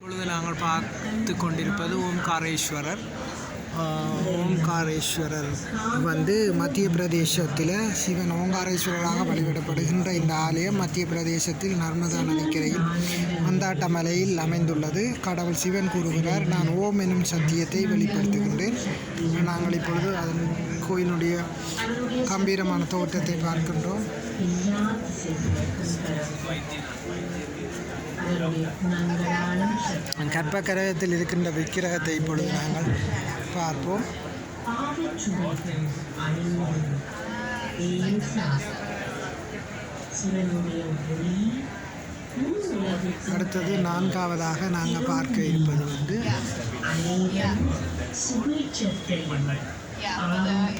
இப்பொழுது நாங்கள் பார்த்து கொண்டிருப்பது ஓம்காரேஸ்வரர். ஓம்காரேஸ்வரர் மத்திய பிரதேசத்தில் சிவன் ஓங்காரேஸ்வரராக வழிபடப்படுகின்ற இந்த ஆலயம் மத்திய பிரதேசத்தில் நர்மதா நதிக்கரையில் மந்தாட்ட மலையில் அமைந்துள்ளது. கடவுள் சிவன் கூறுகிறார், நான் ஓம் எனும் சத்தியத்தை வெளிப்படுத்துகின்றேன். நாங்கள் இப்பொழுது அதன் கோயிலுடைய கம்பீரமான தோற்றத்தை பார்க்கின்றோம். கற்பக்கிரகத்தில் இருக்கின்ற விக்கிரகத்தை இப்பொழுது நாங்கள் பார்ப்போம். அடுத்தது நான்காவதாக நாங்கள் பார்க்க இருப்பது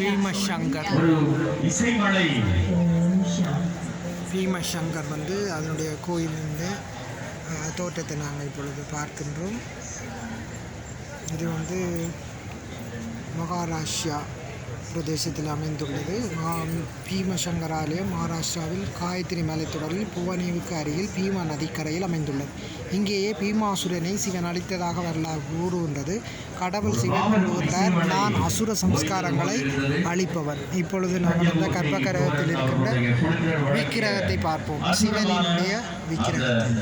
பீமசங்கர். பீமசங்கர் அதனுடைய கோயிலின் தோற்றத்தை நாங்கள் இப்பொழுது பார்க்கின்றோம். இது மகாராஷ்டிரா பிரதேசத்தில் அமைந்துள்ளது. பீமசங்கர் ஆலயம் மகாராஷ்டிராவில் காயத்ரி மலைத்தொடரில் புவனேவுக்கு அருகில் பீமா நதிக்கரையில் அமைந்துள்ளது. இங்கேயே பீமாசுரனை சிவன் அளித்ததாக வரலாறு கூறுகின்றது. கடவுள் சிவன் கூறுகின்றார், நான் அசுர சம்ஸ்காரங்களை அளிப்பவர். இப்பொழுது நாங்கள் இந்த கற்பக்கிரகத்தில் இருக்கின்ற விக்கிரகத்தை பார்ப்போம். சிவனுடைய விக்கிரகத்தை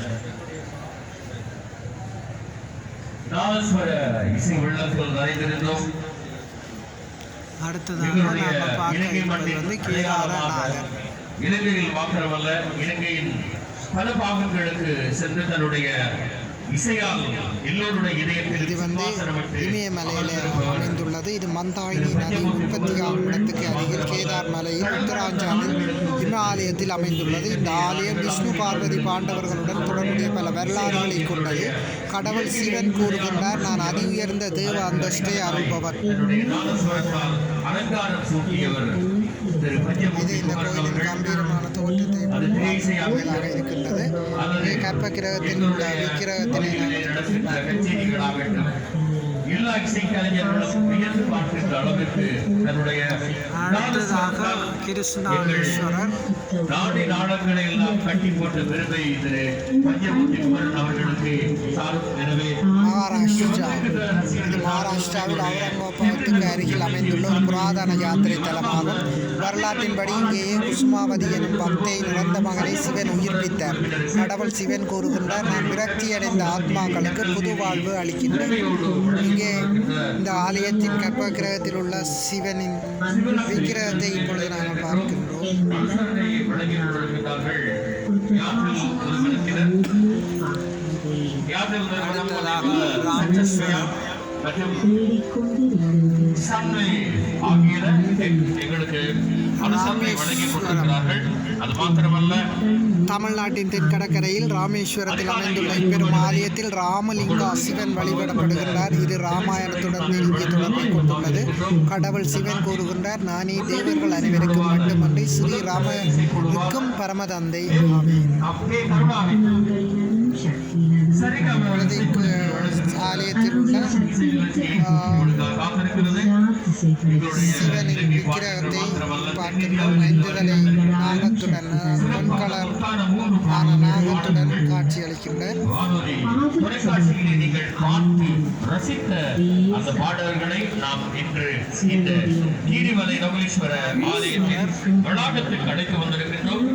அடுத்ததாக நாம் பார்க்க இருப்பது கேதாரநாதர். இலங்கையில் மாத்திரமல்ல, இலங்கையின் பல பாகங்களுக்கு சென்று தன்னுடைய இசையால் எல்லோருடைய இதயத்தில் இமயமலையில் அமைந்துள்ளது. இது மந்தாயினி நதி உற்பத்தியாகும் இடத்துக்கு அருகில் கேதார் மலையில் உத்தராஞ்சாவில் இமாலயத்தில் அமைந்துள்ளது. இந்த ஆலயம் விஷ்ணு பார்வதி பாண்டவர்களுடன் தொடர்புடைய பல வரலாறுகளை கொண்டது. கடவுள் சிவன் கூறுகின்றார், நான் அதி உயர்ந்த தேவ அந்தஸ்தை அருள்பவர். இது இந்த கோயிலின் கம்பீரமான தோற்றத்தை இருக்கின்றது. கற்பக்கிரகத்தில் உள்ள விக்கிரகத்தினை அடுத்ததாக கிருஷ்ணாஸ்வரர். நாடகங்களை எல்லாம் கட்டி போட்ட பெருமை மகாராஷ்டிரா. இது மகாராஷ்டிராவில் அவுரங்காபாத்துக்கு அருகில் அமைந்துள்ள ஒரு புராதன யாத்திரை தலமாகும். வரலாற்றின்படி இங்கேயே குசுமாவதி எனும் பக்தை இறந்த மகனை சிவன் உயிர்ப்பித்தார். கடவுள் சிவன் கூறுகின்றார், நான் விரக்தி அடைந்த ஆத்மாக்களுக்கு புது வாழ்வு அளிக்கின்றேன். இங்கே இந்த ஆலயத்தின் கற்பகிரகத்தில் உள்ள சிவனின் விக்கிரகத்தை இப்பொழுது நாங்கள் பார்க்கின்றோம். அடுத்ததாக ராமேஸ்வரம் தமிழ்நாட்டின் தென்கடற்கரையில் ராமேஸ்வரத்தில் அமைந்துள்ள இப்பெரும் ஆலயத்தில் ராமலிங்கா சிவன் வழிபடப்படுகின்றார். இது ராமாயணத்துடன் நெருங்கிய தொடர்பை கொண்டுள்ளது. கடவுள் சிவன் கூறுகின்றார், நானே தேவர்கள் அனைவருக்கும் மட்டுமன்றி ஸ்ரீராமனுக்கும் பரமதந்தை ஆலயத்தில் உள்ள சிவனின் விக்கிரகத்தை பார்க்கின்றோம். ஐந்துதலை நாகத்துடன் பொன்கலர் ஆன நாகத்துடன் காட்சி அளிக்கின்றார். அந்த பாடல்களை நாம் இன்று இந்த கீரிமலை நகுலீஸ்வர ஆலயத்தின் வளாகத்துக்கு அழைத்து வந்திருக்கின்றோம்.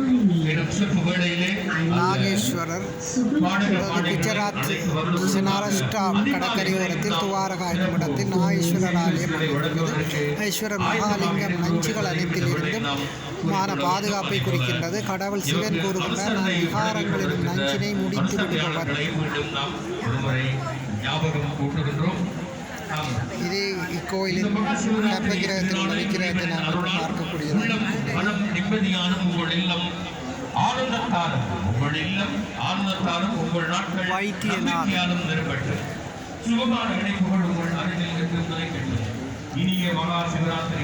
நாகேஸ்வரர் குஜராத் மகாராஷ்டிரா கடற்கரையோரத்தில் துவாரகா என்னும் இடத்தில் நாகேஸ்வரர் ஆலயம் அமைந்துள்ளது. ஈஸ்வரர் மகாலிங்கம் நஞ்சுகள் அனைத்திலிருந்தும் பாதுகாப்பை குறிக்கின்றது. கடவுள் சிவன் கூறுகின்றார், நான் விகாரங்களின் நஞ்சினை முடித்து விடுபவர். இது இக்கோயிலின் கர்ப்பகிரகத்தில் உள்ள விக்கிரகத்தை நாங்கள் பார்க்கக்கூடியது. ஆனந்தத்தாலும் உங்கள் இல்லம் ஆனந்தத்தாலும் உங்கள் நாட்கள் வைத்தியாலும் நிரப்பட்டு சுகமான இணைப்புகள் உங்கள் அருகில் இருந்து துணைக்கின்றது. இனிய மகா சிவராத்திரி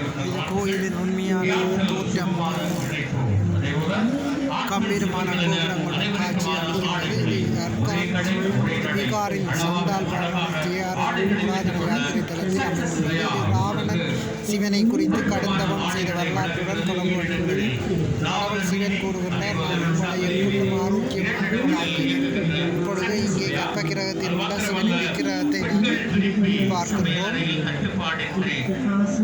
கோயிலின் உண்மையான தோற்றம் கம்பீரமான கோபுரங்களுடன் காட்சி அளிக்கிறது. பீகாரின் சந்தால் புராதன யாத்திரை தலத்தில் அமைந்துள்ளது. ராவணன் சிவனை குறித்து கடுந்தவம் செய்த வரலாற்றுடன் தொடர்புள்ளது. கடவுள் சிவன் கூறுகின்றார், நான் உங்களை எப்பொழுதும் ஆரோக்கியமாக இப்பொழுது இங்கே கர்ப்பகிரகத்தில் உள்ள சிவனின் விக்கிரகத்தை நாங்கள் பார்க்கின்றோம். கட்டுப்பாடின்றி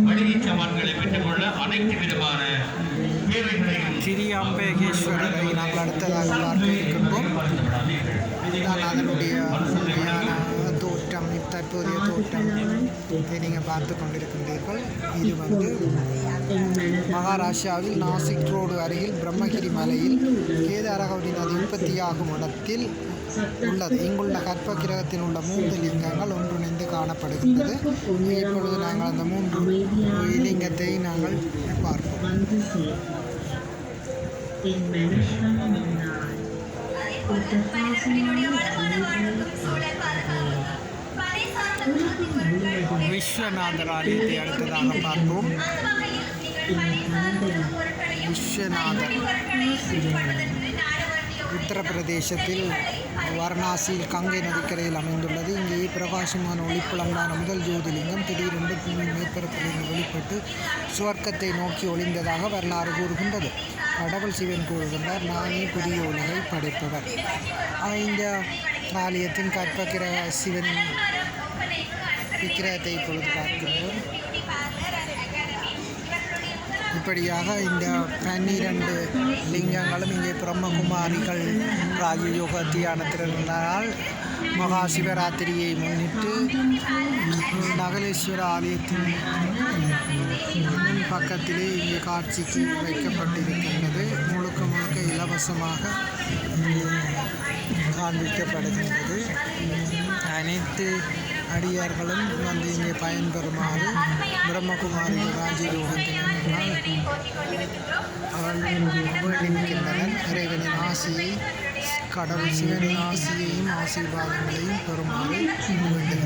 மளிகை சாமான்களை பெற்றுக்கொள்ள அனைத்து விதமான தேவைகளையும் திரியாம்பேகேஸ்வரரை நாங்கள் அடுத்ததாக பார்க்க இருக்கின்றோம். இதுதான் அதனுடைய உண்மையான தோற்றம், தற்போதைய தோற்றம் நீங்கள் பார்த்து கொண்டிருக்கின்றீர்கள். இது வந்து மகாராஷ்டிராவில் நாசிக் ரோடு அருகில் பிரம்மகிரி மலையில் கேதாரகௌரி நதி உற்பத்தியாகும் இடத்தில் உள்ளது. இங்குள்ள கற்ப கிரகத்தில் உள்ள 3 லிங்கங்கள் ஒன்றிணைந்து காணப்படுகின்றது. இப்பொழுது நாங்கள் அந்த 3 லிங்கத்தை நாங்கள் பார்ப்போம். விஸ்வநாதர் ஆலயத்தை அடுத்ததாக பார்ப்போம். விஸ்வநாதர் உத்தரப்பிரதேசத்தில் வாரணாசியில் கங்கை நதிக்கரையில் அமைந்துள்ளது. இங்கே பிரகாசமான ஒளிப்புலங்களான முதல் ஜோதிலிங்கம் திடீரென்று பூமியின் மேற்பரப்பிலிருந்து வெளிப்பட்டு சுவர்க்கத்தை நோக்கி ஒளிந்ததாக வரலாறு கூறுகின்றது. கடவுள் சிவன் கூறுகின்றார், நானே புதிய உலகை படைப்பவர். இந்த ஆலயத்தின் கற்பகிரக சிவனின் விக்கிரகத்தை இப்பொழுது பார்க்கின்றோம். இப்படியாக இந்த 12 லிங்கங்களும் இங்கே பிரம்மகுமாரிகள் ராஜயோக தியானத்தினால் மகா சிவராத்திரியை முன்னிட்டு நகலேஸ்வர ஆலயத்தின் பக்கத்திலே இங்கே காட்சிக்கு வைக்கப்பட்டிருக்கின்றது. முழுக்க முழுக்க இலவசமாக காண்பிக்கப்படுகின்றது. அனைத்து அடியார்களும் வந்து இங்கே பயன்பெறுமாறு பிரம்மகுமாரிகள் ராஜயோகத்தினால் வேண்டியிருக்கின்றனர். இறைவனின் ஆசியை, கடவுள் சிவனின் ஆசியையும் ஆசீர்வாதங்களையும் பெறுமாறு வேண்டுகின்றனர்.